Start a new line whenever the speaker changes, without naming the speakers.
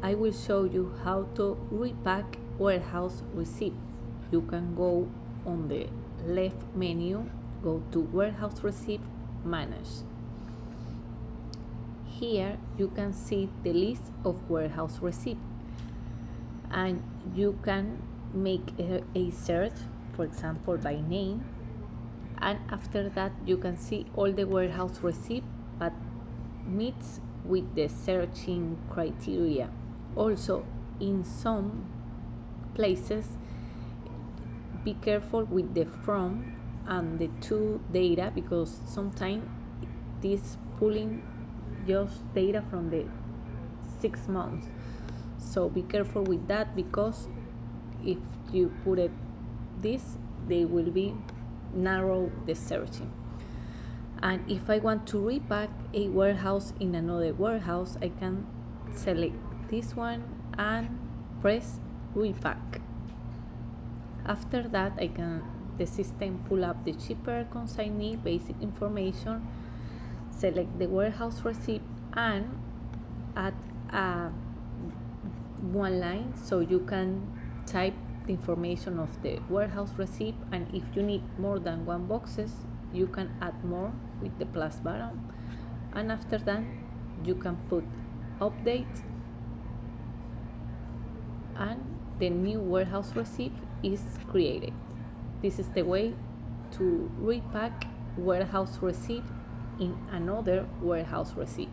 I will show you how to repack warehouse receipt. You can go on the left menu, go to warehouse receipt, manage. Here you can see the list of warehouse receipt, and you can make a search, for example by name, and after that you can see all the warehouse receipt but meets with the searching criteria. Also, in some places, be careful with the from and the to data, because sometimes this pulling just data from the 6 months. So be careful with that, because if you put it this, they will be narrow the searching. And if I want to repack a warehouse in another warehouse, I can select this one and press repack. After that, the system pull up the shipper consignee basic information, select the warehouse receipt, and add one line so you can type the information of the warehouse receipt. And if you need more than one boxes, you can add more with the plus button. And after that, you can put update, and the new warehouse receipt is created. This is the way to repack warehouse receipt in another warehouse receipt.